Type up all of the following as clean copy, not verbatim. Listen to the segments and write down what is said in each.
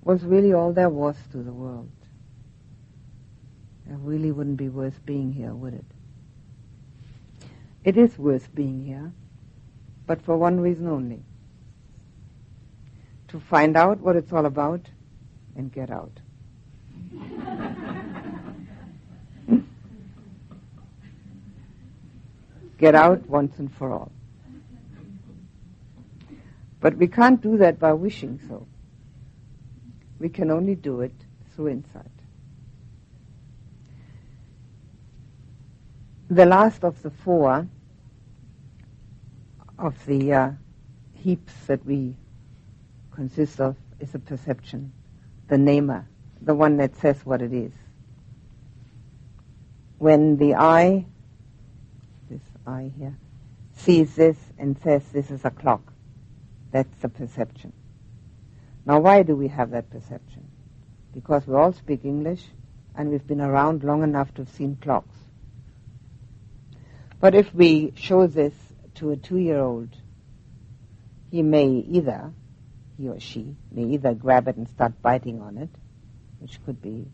was really all there was to the world, it really wouldn't be worth being here, would it? It is worth being here, but for one reason only: to find out what it's all about and get out. Get out once and for all. But we can't do that by wishing so. We can only do it through insight. The last of the four of the heaps that we consist of is a perception, the namer, the one that says what it is. When the eye, this eye here, sees this and says this is a clock, that's a perception. Now why do we have that perception? Because we all speak English and we've been around long enough to have seen clocks. But if we show this to a 2-year-old, he or she may either grab it and start biting on it, which could be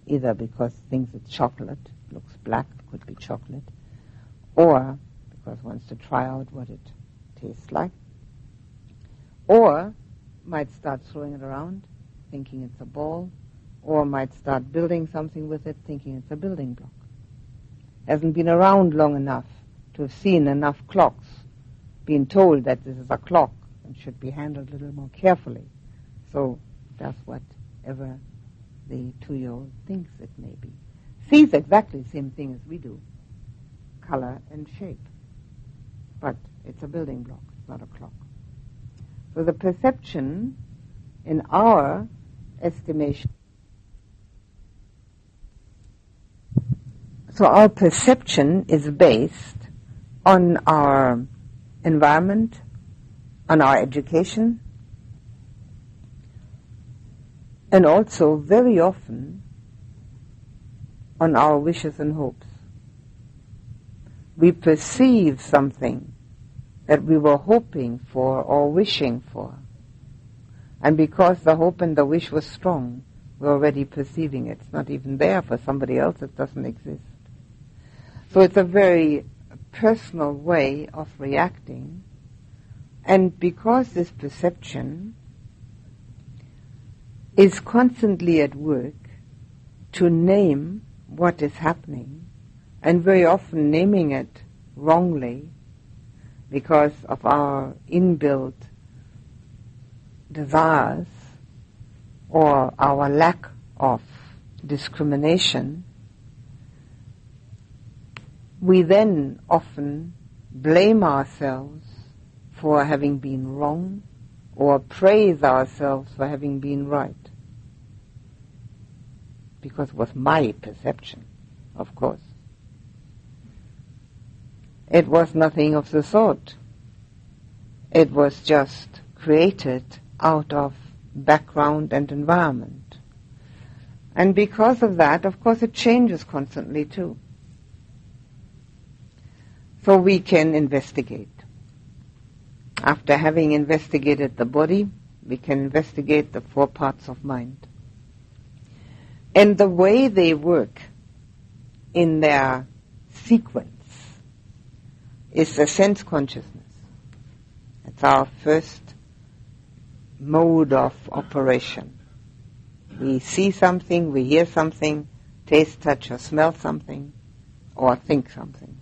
either because thinks it's chocolate, looks black, could be chocolate, or because wants to try out what it tastes like, or might start throwing it around, thinking it's a ball, or might start building something with it, thinking it's a building block. Hasn't been around long enough to have seen enough clocks, been told that this is a clock and should be handled a little more carefully. So that's whatever the 2-year-old thinks it may be. Sees exactly the same thing as we do, color and shape. But it's a building block, it's not a clock. So the perception, in our estimation, so our perception is based on our environment, on our education, and also very often on our wishes and hopes. We perceive something that we were hoping for or wishing for. And because the hope and the wish was strong, we're already perceiving it. It's not even there for somebody else. It doesn't exist. So it's a very personal way of reacting. And because this perception is constantly at work to name what is happening, and very often naming it wrongly because of our inbuilt desires or our lack of discrimination, we then often blame ourselves for having been wrong or praise ourselves for having been right. Because it was my perception, of course. It was nothing of the sort. It was just created out of background and environment. And because of that, of course, it changes constantly too. So we can investigate. After having investigated the body, we can investigate the 4 parts of mind. And the way they work in their sequence is the sense consciousness. It's our first mode of operation. We see something, we hear something, taste, touch, or smell something, or think something.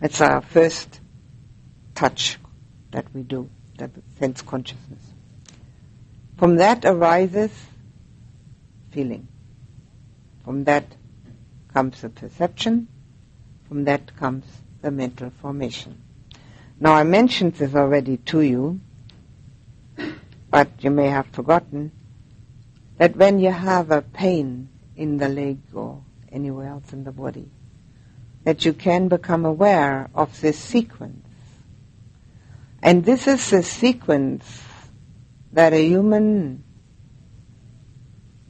It's our first touch that we do, that sense consciousness. From that arises feeling. From that comes a perception. From that comes the mental formation. Now, I mentioned this already to you, but you may have forgotten that when you have a pain in the leg or anywhere else in the body, that you can become aware of this sequence. And this is the sequence that a human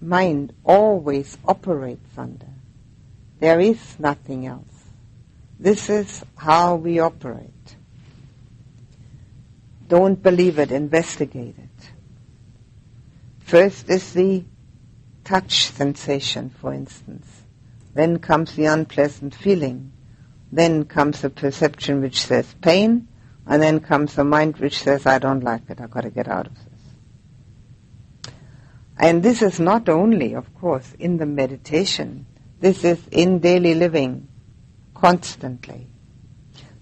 mind always operates under. There is nothing else. This is how we operate. Don't believe it, investigate it. First is the touch sensation, for instance. Then comes the unpleasant feeling. Then comes the perception which says pain, and then comes the mind which says, I don't like it, I've got to get out of this. And this is not only, of course, in the meditation. This is in daily living, constantly.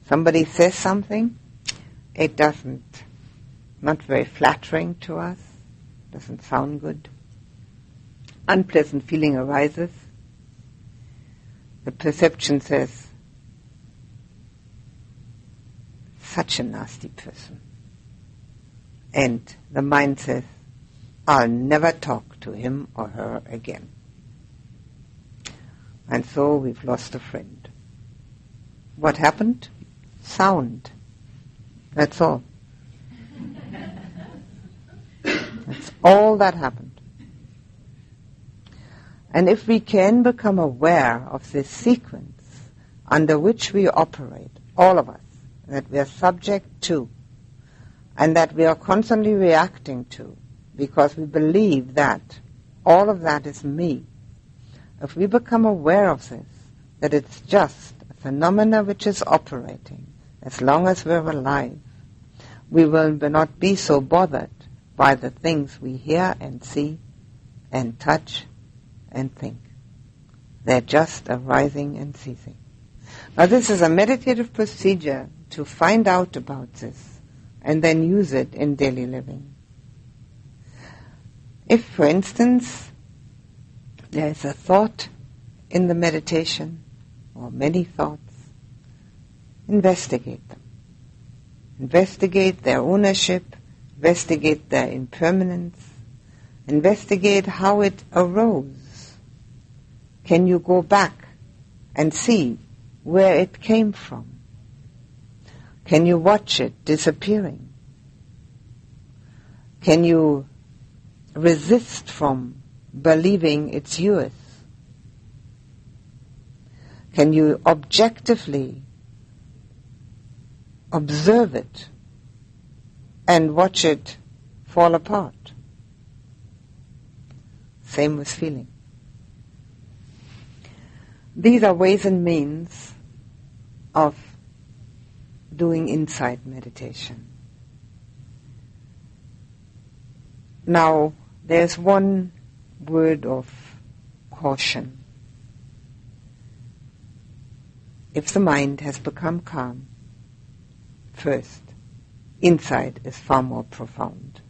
Somebody says something, it not very flattering to us, doesn't sound good. Unpleasant feeling arises. The perception says, such a nasty person. And the mind says, I'll never talk to him or her again. And so we've lost a friend. What happened? Sound. That's all. That's all that happened. And if we can become aware of this sequence under which we operate, all of us, that we are subject to, and that we are constantly reacting to, because we believe that all of that is me. If we become aware of this, that it's just a phenomena which is operating, as long as we're alive, we will not be so bothered by the things we hear and see and touch and think. They're just arising and ceasing. Now this is a meditative procedure to find out about this and then use it in daily living. If, for instance, there is a thought in the meditation, or many thoughts, investigate them. Investigate their ownership, investigate their impermanence, investigate how it arose. Can you go back and see where it came from? Can you watch it disappearing? Can you resist from believing it's yours? Can you objectively observe it and watch it fall apart? Same with feeling. These are ways and means of doing insight meditation. Now, there's one word of caution. If the mind has become calm, first, insight is far more profound.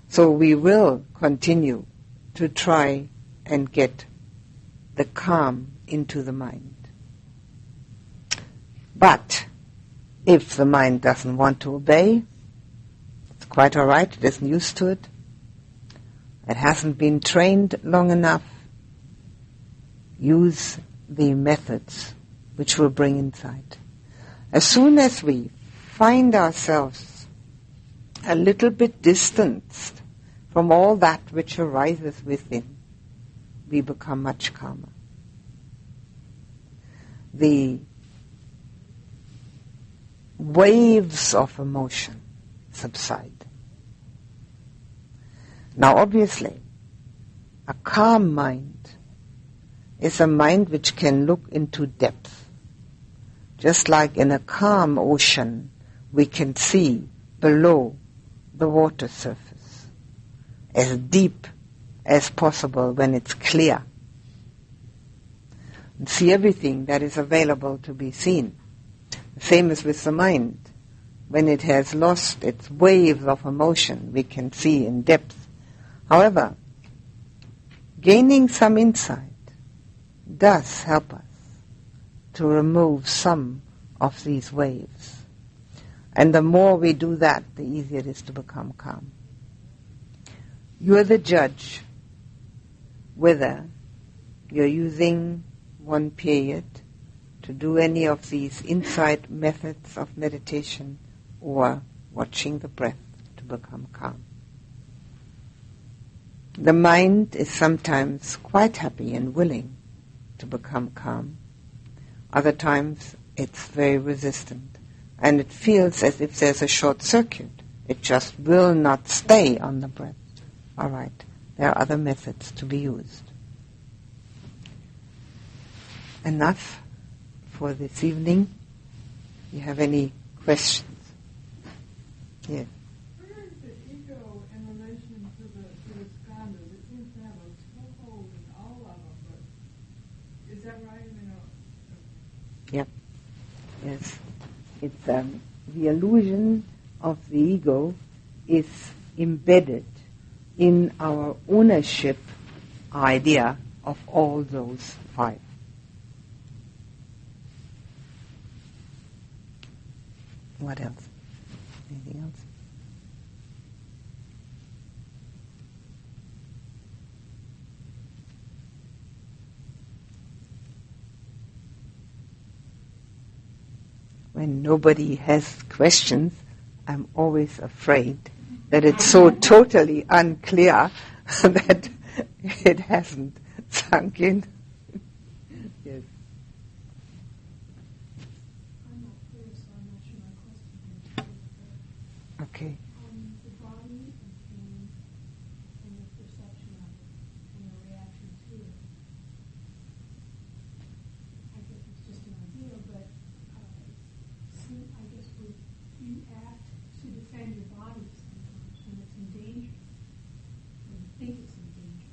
So we will continue to try and get the calm into the mind. But if the mind doesn't want to obey, it's quite all right, it isn't used to it, it hasn't been trained long enough, use the methods which will bring insight. As soon as we find ourselves a little bit distanced from all that which arises within, we become much calmer. The waves of emotion subside. Now obviously, a calm mind is a mind which can look into depth. Just like in a calm ocean, we can see below the water surface, as deep as possible when it's clear, and see everything that is available to be seen. The same as with the mind. When it has lost its waves of emotion, we can see in depth. However, gaining some insight does help us to remove some of these waves. And the more we do that, the easier it is to become calm. You're the judge whether you're using one period to do any of these insight methods of meditation or watching the breath to become calm. The mind is sometimes quite happy and willing to become calm. Other times it's very resistant, and it feels as if there's a short circuit It just will not stay on the breath. All right. There are other methods to be used. Enough for this evening. You have any questions? Yes. Where is the ego in relation to the skandhas? It seems to have a toehold in all of them, but is that right? Yep. Yes. It's the illusion of the ego is embedded in our ownership idea of all those 5. What else? Anything else? When nobody has questions, I'm always afraid that it's so totally unclear that it hasn't sunk in. Yes. I'm not clear, so I'm not sure my question is. Okay. The body and pain and the perception of it and the reaction to it. I guess it's just an idea, but I guess you act to defend your body sometimes when it's in danger, when you think it's in danger.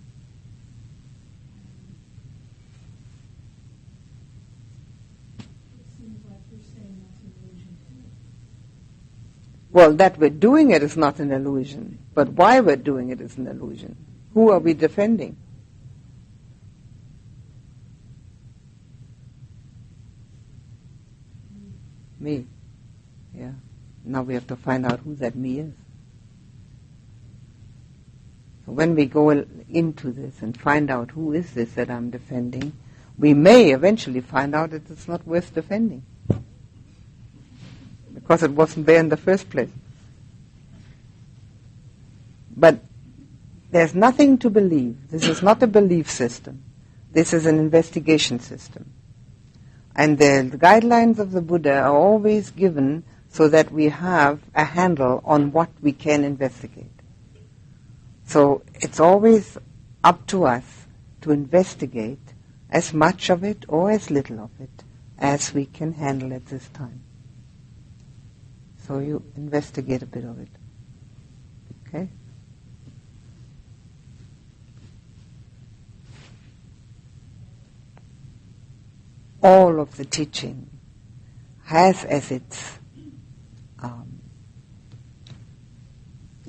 It seems like you're saying that's an illusion too. Well, that we're doing it is not an illusion, but why we're doing it is an illusion. Who are we defending? Me. Yeah. Now we have to find out who that me is. So when we go into this and find out who is this that I'm defending, we may eventually find out that it's not worth defending. Because it wasn't there in the first place. But there's nothing to believe. This is not a belief system. This is an investigation system. And the guidelines of the Buddha are always given so that we have a handle on what we can investigate. So it's always up to us to investigate as much of it or as little of it as we can handle at this time. So you investigate a bit of it. Okay? All of the teaching has as its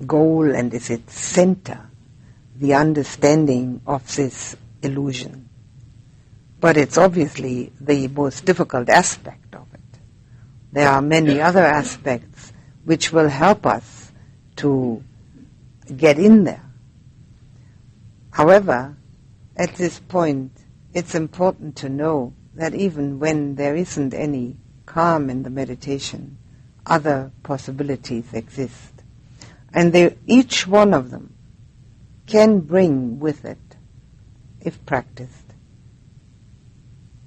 goal and as its center the understanding of this illusion. But it's obviously the most difficult aspect of it. There are many other aspects which will help us to get in there. However, at this point, it's important to know that even when there isn't any calm in the meditation, other possibilities exist. And each one of them can bring with it, if practiced,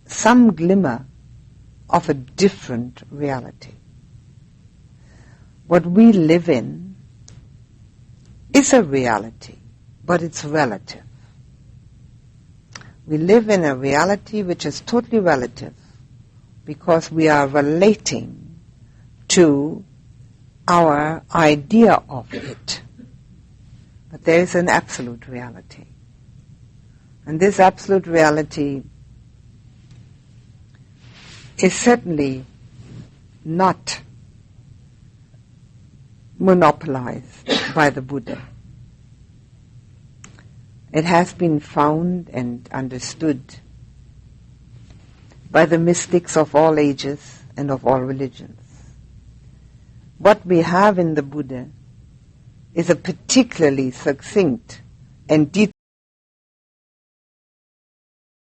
some glimmer of a different reality. What we live in is a reality, but it's relative. We live in a reality which is totally relative because we are relating to our idea of it. But there is an absolute reality. And this absolute reality is certainly not monopolized by the Buddha. It has been found and understood by the mystics of all ages and of all religions. What we have in the Buddha is a particularly succinct and detailed